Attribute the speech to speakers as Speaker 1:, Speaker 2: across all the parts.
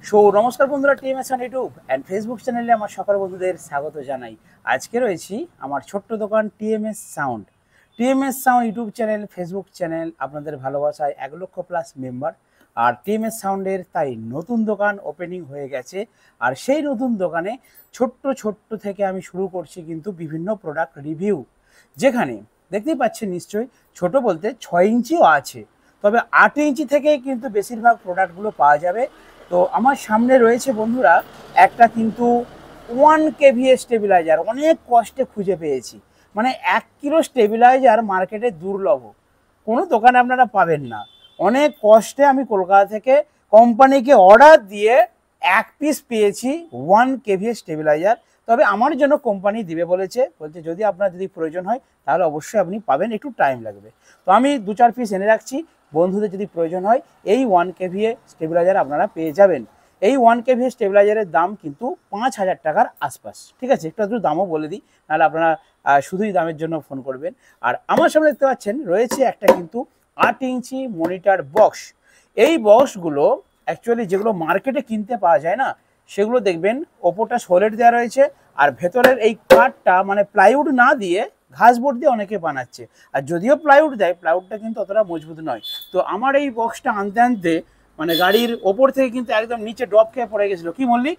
Speaker 1: নমস্কার বন্ধুরা, TMS on YouTube and Facebook চ্যানেলে আমার সকল বন্ধুদের স্বাগত জানাই। আজকে রয়েছি আমার ছোট্ট দোকান TMS sound. TMS sound YouTube channel, Facebook channel, আপনাদের ভালোবাসায় 1,00,000+ মেম্বার। আর টিএমএস সাউন্ডের তাই নতুন দোকান ওপেনিং হয়ে গেছে। আর সেই নতুন দোকানে ছোট্ট থেকে আমি শুরু করছি কিন্তু বিভিন্ন প্রোডাক্ট রিভিউ, যেখানে দেখতেই পাচ্ছেন নিশ্চয়ই, ছোট বলতে 6 ইঞ্চিও আছে, তবে 8 ইঞ্চি থেকেই কিন্তু বেশিরভাগ প্রোডাক্টগুলো পাওয়া যাবে। তো আমার সামনে রয়েছে বন্ধুরা একটা কিন্তু 1 kVA স্টেবিলাইজার, অনেক কষ্টে খুঁজে পেয়েছি। মানে 1 কিলো স্টেবিলাইজার মার্কেটে দুর্লভ, কোনো দোকানে আপনারা পাবেন না। অনেক কষ্টে আমি কলকাতা থেকে কোম্পানিকে অর্ডার দিয়ে 1 পিস পেয়েছি 1 kVA স্টেবিলাইজার। তবে আমার জন্য কোম্পানি দিবে বলছে যদি আপনার প্রয়োজন হয় তাহলে অবশ্যই আপনি পাবেন, একটু টাইম লাগবে। তো আমি 2-4 পিস এনে রাখছি, বন্ধুদের যদি প্রয়োজন হয় এই 1 kVA স্টেবিলাইজার আপনারা পেয়ে যাবেন। এই 1 kVA স্টেবিলাইজারের দাম কিন্তু 5,000 টাকার আশপাশ। ঠিক আছে, একটু দামও বলে দিই, নাহলে আপনারা শুধুই দামের জন্য ফোন করবেন। আর আমার সামনে দেখতে পাচ্ছেন রয়েছে একটা কিন্তু 8 ইঞ্চি মনিটর বক্স। এই বক্সগুলো অ্যাকচুয়ালি যেগুলো মার্কেটে কিনতে পাওয়া যায় না, সেগুলো দেখবেন ওপরটা সলিড দেওয়া রয়েছে, আর ভেতরের এই কাঠটা মানে প্লাইউড না দিয়ে ঘাসবোর্ড দিয়ে অনেকে বানাচ্ছে। আর যদিও প্লাইউড দেয়, প্লাইউডটা কিন্তু অতটা মজবুত নয়। তো আমার এই বক্সটা আনতে আনতে মানে গাড়ির ওপর থেকে কিন্তু একদম নিচে ড্রপ খেয়ে পড়ে গেছিলো। কি মল্লিক,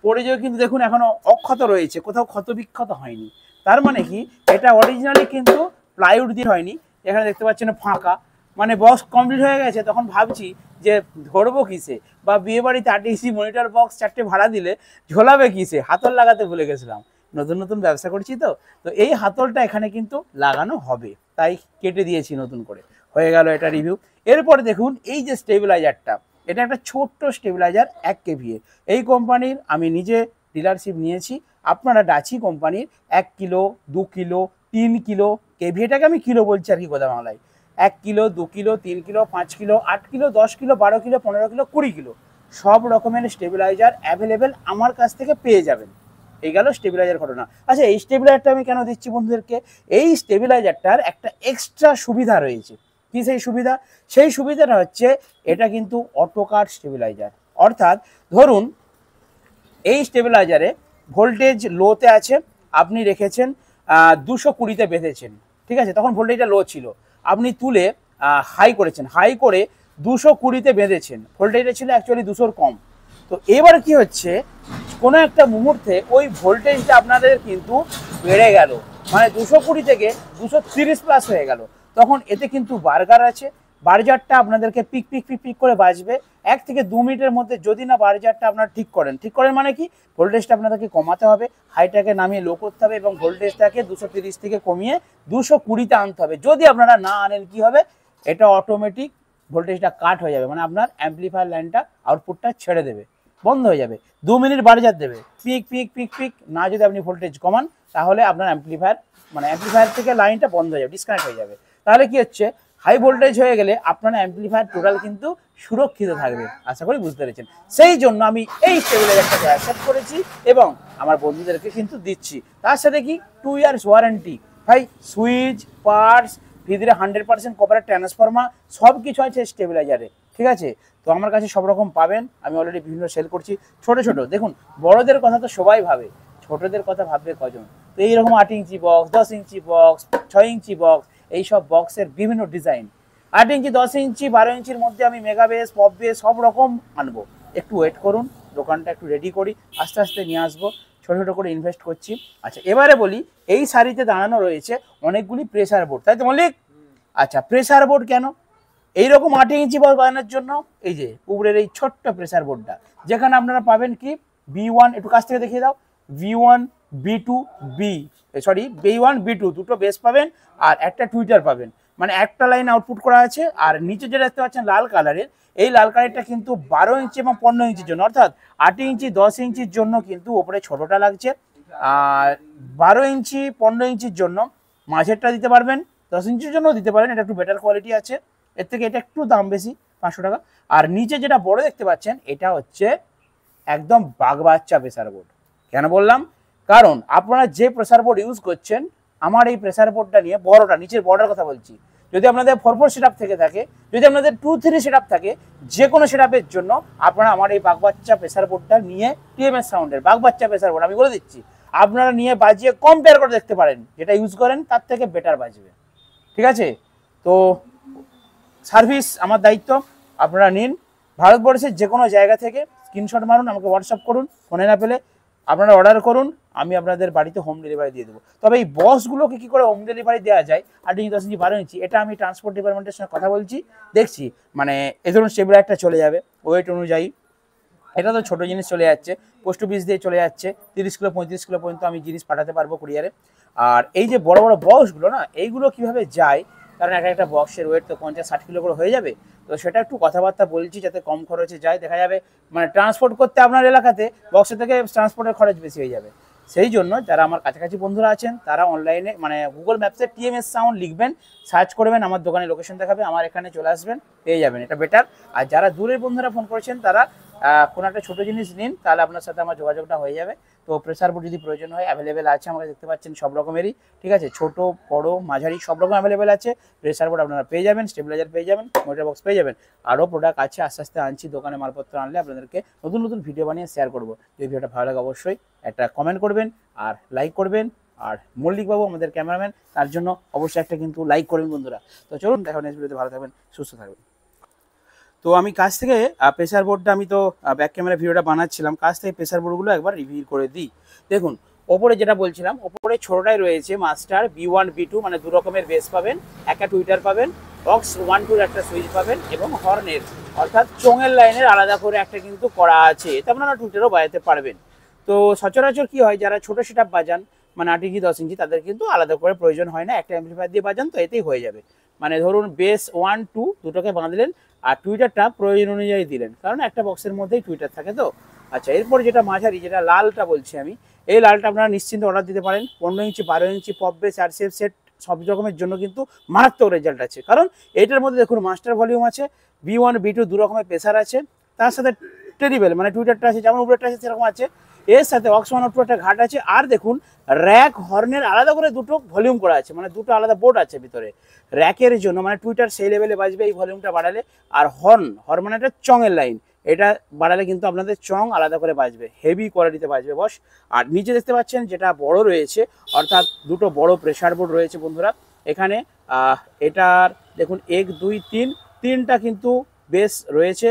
Speaker 1: পড়ে যেও কিন্তু দেখুন এখনো অক্ষত রয়েছে, কোথাও ক্ষত বিক্ষত হয়নি। তার মানে কি, এটা অরিজিনালি কিন্তু প্লাইউড দিয়ে হয়নি। এখানে দেখতে পাচ্ছেন ফাঁকা, মানে বক্স কমপ্লিট হয়ে গেছে। তখন ভাবছি যে ধরবো কিসে, বা বিয়ে বাড়িতে 8 ইঞ্চি মনিটর বক্স 4টে ভাড়া দিলে ঝোলাবে কিসে, হাতল লাগাতে ভুলে গেছিলাম। নতুন ব্যবসা করছি তো তো এই হাতলটা এখানে কিন্তু লাগানো হবে, তাই কেটে দিয়েছি নতুন করে। হয়ে গেল এটা রিভিউ। এরপরে দেখুন এই যে স্টেবিলাইজারটা, এটা একটা ছোট্ট স্টেবিলাইজার 1 kVA। এই কোম্পানির আমি নিজে ডিলারশিপ নিয়েছি। আপনারা ডাচি কোম্পানির 1 কিলো, 2 কিলো, 3 কিলো, কেভিএটাকে আমি কিলো বলছি আর কি কথা বাংলায়, 1 kilo, 2 kilo, 3 kilo, 5 kilo, 8 kilo, 10 kilo, 12 kilo, 15 kilo, 20 kilo, সব রকমের স্টেবিলাইজার অ্যাভেলেবেল আমার কাছ থেকে পেয়ে যাবেন। এই গেল স্টেবিলাইজার ঘটনা। আচ্ছা, এই স্টেবিলাইজারটা আমি কেন দিচ্ছি বন্ধুদেরকে? এই স্টেবিলাইজারটার একটা এক্সট্রা সুবিধা রয়েছে। কি সেই সুবিধা? সেই সুবিধাটা হচ্ছে এটা কিন্তু অটোকাট স্টেবিলাইজার। অর্থাৎ ধরুন এই স্টেবিলাইজারে ভোল্টেজ লোতে আছে, আপনি রেখেছেন 220-তে বেঁধেছেন, ঠিক আছে, তখন ভোল্টেজটা লো ছিল, আপনি তুলে হাই করেছেন, হাই করে 220-তে বেঁধেছেন, ভোল্টেজটা ছিল অ্যাকচুয়ালি 200-র কম। তো এবার কি হচ্ছে, কোনো একটা মুহূর্তে ওই ভোল্টেজটা আপনাদের কিন্তু বেড়ে গেল, মানে 220 থেকে 230+ হয়ে গেল। তখন এতে কিন্তু বার্গার আছে, বার্জারটা আপনাদেরকে পিক পিক পিক পিক করে বাজবে। 1 থেকে 2 মিনিটের মধ্যে যদি না বার্জারটা আপনারা ঠিক করেন মানে কি, ভোল্টেজটা আপনাদেরকে কমাতে হবে, হাইটাকে নামিয়ে লো করতে হবে, এবং ভোল্টেজটাকে 230 থেকে কমিয়ে 220-তে আনতে হবে। যদি আপনারা না আনেন কি হবে, এটা অটোমেটিক ভোল্টেজটা কাট হয়ে যাবে, মানে আপনার অ্যাম্পলিফায়ার লাইনটা আউটপুটটা ছেড়ে দেবে, বন্ধ হয়ে যাবে। 2 মিনিট বার্জার দেবে, পিক পিক পিক পিক, না যদি আপনি ভোল্টেজ কমান তাহলে আপনার অ্যাম্পলিফায়ার থেকে লাইনটা বন্ধ হয়ে যাবে, ডিসকানেক্ট হয়ে যাবে। তাহলে কি হচ্ছে, হাই ভোল্টেজ হয়ে গেলে আপনার অ্যাম্পলিফায়ার টোটাল কিন্তু সুরক্ষিত থাকবে। আশা করি বুঝতে পেরেছেন। সেই জন্য আমি এই স্টেবিলাইজারটাকে অ্যাকসেপ্ট করেছি এবং আমার বন্ধুদেরকে কিন্তু দিচ্ছি। তার সাথে কি 2 ইয়ার্স ওয়ারেন্টি। ভাই, সুইচ, পার্টস, ভিতরে 100% কপারের ট্রান্সফর্মার সব কিছু আছে স্টেবিলাইজারে, ঠিক আছে। তো আমার কাছে সব রকম পাবেন, আমি অলরেডি বিভিন্ন সেল করছি। ছোট দেখুন, বড়দের কথা তো সবাই ভাবে, ছোটদের কথা ভাববে কজন? তো এইরকম 8 ইঞ্চি বক্স, 10 ইঞ্চি বক্স, 6 ইঞ্চি বক্স, এইসব বক্সের বিভিন্ন ডিজাইন, 8 ইঞ্চি, 10 ইঞ্চি, 12 ইঞ্চির মধ্যে আমি মেগা বেস, পপ বেস সব রকম আনবো। একটু ওয়েট করুন, দোকানটা একটু রেডি করি, আস্তে আস্তে নিয়ে আসবো, ছোট করে ইনভেস্ট করছি। আচ্ছা, এবারে বলি, এই শাড়িতে দাঁড়ানো রয়েছে অনেকগুলি প্রেসার বোর্ড, তাই তো মল্লিক? আচ্ছা, প্রেসার বোর্ড কেন? এইরকম 8 ইঞ্চি বক্স বানানোর জন্য এই যে উপরের এই ছোট্ট প্রেসার বোর্ডটা, যেখানে আপনারা পাবেন কি B1, একটু কাছ থেকে দেখিয়ে দাও, V1, B2, B1, B2 দুটো বেস পাবেন, আর একটা টুইটার পাবেন, মানে একটা লাইন আউটপুট করা আছে। আর নিচে যেটা দেখতে পাচ্ছেন লাল কালারের, এই লাল কালারটা কিন্তু 12 ইঞ্চি এবং 15 ইঞ্চির জন্য, অর্থাৎ 8 ইঞ্চি 10 ইঞ্চির জন্য কিন্তু ওপরে ছোটটা লাগছে, আর 12 ইঞ্চি 15 ইঞ্চির জন্য মাঝেরটা দিতে পারবেন, 10 ইঞ্চির জন্য দিতে পারেন, এটা একটু বেটার কোয়ালিটি আছে, এর থেকে এটা একটু দাম বেশি, 500 টাকা। আর নিচে যেটা বড় দেখতে পাচ্ছেন, এটা হচ্ছে একদম বাগবাচ্চা প্রেসার বোর্ড। কেন বললাম? কারণ আপনারা যে প্রেসার বোর্ড ইউজ করছেন, আমার এই প্রেসার বোর্ডটা নিয়ে বড়টা, নিচের বর্ডার কথা বলছি, যদি আপনাদের 4-4 সেট আপ থেকে থাকে, যদি আপনাদের 2-3 সেট আপ থাকে, যে কোনো সেট আপের জন্য আপনারা আমার এই বাগবাচ্চা প্রেসার বোর্ডটা নিয়ে টিএমএস সাউন্ডের বাগবাচ্চা প্রেসার বোর্ড আমি বলে দিচ্ছি, আপনারা নিয়ে বাজিয়ে কম্পেয়ার করে দেখতে পারেন, যেটা ইউজ করেন তার থেকে বেটার বাজবে। ঠিক আছে, তো সার্ভিস আমার দায়িত্ব, আপনারা নিন। ভারতবর্ষের যে কোনো জায়গা থেকে স্ক্রিনশট মারুন, আমাকে হোয়াটসঅ্যাপ করুন, ফোনে না পেলে আপনারা অর্ডার করুন, আমি আপনাদের বাড়িতে হোম ডেলিভারি দিয়ে দেবো। তবে এই বক্সগুলোকে কী করে হোম ডেলিভারি দেওয়া যায়, 8 ইঞ্চি 10 ইঞ্চি 12 ইঞ্চি, এটা আমি ট্রান্সপোর্ট ডিপার্টমেন্টের সঙ্গে কথা বলছি, দেখছি মানে এ ধরুন স্টেবিলাইজারটা চলে যাবে ওয়েট অনুযায়ী। এটা তো ছোটো জিনিস চলে যাচ্ছে, পোস্ট অফিস দিয়ে চলে যাচ্ছে, 30 কিলো 35 কিলো পর্যন্ত আমি জিনিস পাঠাতে পারবো কুরিয়ারে। আর এই যে বড় বড় বক্সগুলো না, এইগুলো কীভাবে যায়, কারণ একটা বক্সের ওয়েট তো 50-60 কিলো করে হয়ে যাবে, তো সেটা একটু কথাবার্তা বলছি যাতে কম খরচে যায়। দেখা যাবে মানে ট্রান্সপোর্ট করতে আপনার এলাকাতে বক্সের থেকে ট্রান্সপোর্টের খরচ বেশি হয়ে যাবে। সেই জন্য যারা আমার কাছাকাছি বন্ধুরা আছেন তারা অনলাইনে মানে গুগল ম্যাপসে টিএমএস সাউন্ড লিখবেন, সার্চ করবেন, আমার দোকানের লোকেশন দেখাবে, আমার এখানে চলে আসবেন, পেয়ে যাবেন, এটা বেটার। আর যারা দূরের বন্ধুরা ফোন করেছেন তারা কোনো একটা ছোটো জিনিস নিন, তাহলে আপনার সাথে আমার যোগাযোগটা হয়ে যাবে। তো প্রেসার বোর্ড যদি প্রয়োজন হয় অ্যাভেলেবেল আছে, আমাকে দেখতে পাচ্ছেন সব রকমেরই, ঠিক আছে, ছোট বড় মাঝারি সব রকম অ্যাভেলেবেল আছে। প্রেসার বোর্ড আপনারা পেয়ে যাবেন, স্টেবিলাইজার পেয়ে যাবেন, মোটর বক্স পেয়ে যাবেন, আরও প্রোডাক্ট আছে, আস্তে আস্তে আনছি, দোকানে মালপত্র আনলে আপনাদেরকে নতুন নতুন ভিডিও বানিয়ে শেয়ার করবো। যদি ভিডিওটা ভালো লাগে অবশ্যই একটা কমেন্ট করবেন আর লাইক করবেন। আর মল্লিকবাবু আমাদের ক্যামেরাম্যান, তার জন্য অবশ্যই একটা কিন্তু লাইক করবেন বন্ধুরা। তো চলুন দেখা নেক্সট ভিডিওতে, ভালো থাকবেন, সুস্থ থাকবেন। তো আমি কাছ থেকে প্রেসার বোর্ডটা আমি তো ব্যাক ক্যামেরা ভিডিওটা বানাচ্ছিলাম, কাছ থেকে প্রেসার বোর্ডগুলো একবার রিভিউ করে দিই। দেখুন ওপরে যেটা বলছিলাম, ওপরে ছোটোটাই রয়েছে মাস্টার B1 B2, মানে দু রকমের বেস পাবেন, একটা টুইটার পাবেন, অক্স 1-2 একটা সুইচ পাবেন, এবং হর্নের অর্থাৎ চোঙের লাইনের আলাদা করে একটা কিন্তু করা আছে, এতে আপনারা টুইটারও বাজাতে পারবেন। তো সচরাচর কি হয়, যারা ছোটো সেট আপ বাজান মানে 8 ইঞ্চি 10 ইঞ্চি, তাদের কিন্তু আলাদা করে প্রয়োজন হয় না, একটা অ্যাম্পলিফায়ার দিয়ে বাজান তো এতেই হয়ে যাবে। মানে ধরুন বেস 1-2 দুটোকে বাঁধলেন আর টুইটারটা প্রয়োজন অনুযায়ী দিলেন, কারণ একটা বক্সের মধ্যেই টুইটার থাকে তো। আচ্ছা, এরপর যেটা মাঝারি, যেটা লালটা বলছি আমি, এই লালটা আপনারা নিশ্চিন্তে অর্ডার দিতে পারেন। 15 ইঞ্চি 12 ইঞ্চি পপ বেস আর সেফ সেট সব রকমের জন্য কিন্তু মারাত্মক রেজাল্ট আছে, কারণ এটার মধ্যে দেখুন মাস্টার ভলিউম আছে, B1 B2 দু রকমের প্রেসার আছে, তার সাথে টেরিবেল মানে টুইটারটা আছে, যেমন উপরেরটা আছে সেরকম আছে, এর সাথে অক্স 1-2 একটা ঘাট আছে, আর দেখুন র্যাক হর্নের আলাদা করে দুটো ভলিউম করা আছে, মানে দুটো আলাদা বোর্ড আছে ভিতরে র্যাকের জন্য, মানে টুইটার সেই লেভেলে বাজবে এই ভলিউমটা বাড়ালে। আর হর্ন মানে একটা চঙের লাইন, এটা বাড়ালে কিন্তু আপনাদের চং আলাদা করে বাজবে, হেভি কোয়ালিটিতে বাজবে বস। আর নিচে দেখতে পাচ্ছেন যেটা বড় রয়েছে, অর্থাৎ দুটো বড় প্রেসার বোর্ড রয়েছে বন্ধুরা এখানে। এটার দেখুন 1 2 3 তিনটা কিন্তু বেস রয়েছে,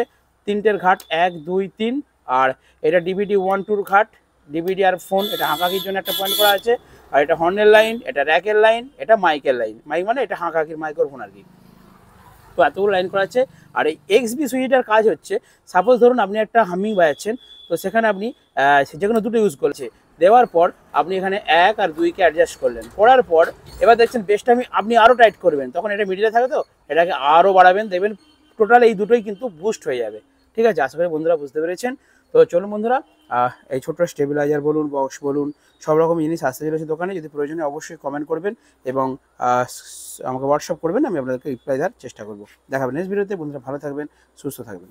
Speaker 1: তিনটের ঘাট 1 2 3, আর এটা DVD 1-2 ঘাট, DVD আর ফোন, এটা হাঁকাকির জন্য একটা পয়েন্ট করা আছে, আর এটা হর্নের লাইন, এটা র্যাকের লাইন, এটা মাইকের লাইন, মাইক মানে এটা হাঁকাকির মাইক্রোফোন আর কি। তো এতগুলো লাইন করা আছে। আর এই XB সুইচটার কাজ হচ্ছে, সাপোজ ধরুন আপনি একটা হামিং বাজাচ্ছেন, তো সেখানে আপনি যে কোনো দুটো ইউজ করেছে, দেওয়ার পর আপনি এখানে 1 আর 2কে অ্যাডজাস্ট করলেন, করার পর এবার দেখছেন বেসটা আপনি আরও টাইট করবেন, তখন এটা মিডিলে থাকে তো এটাকে আরও বাড়াবেন, দেখবেন টোটাল এই দুটোই কিন্তু বুস্ট হয়ে যাবে। ঠিক আছে, আশা করি বন্ধুরা বুঝতে পেরেছেন। তো চলুন বন্ধুরা, এই ছোট্ট স্টেবিলাইজার বলুন, বক্স বলুন, সব রকম জিনিস আসতে চলেছে দোকানে। যদি প্রয়োজনে অবশ্যই কমেন্ট করবেন এবং আমাকে হোয়াটসঅ্যাপ করবেন, আমি আপনাদেরকে রিপ্লাই দেওয়ার চেষ্টা করবো। দেখাবেন নেক্সট ভিডিওতে। বন্ধুরা ভালো থাকবেন, সুস্থ থাকবেন।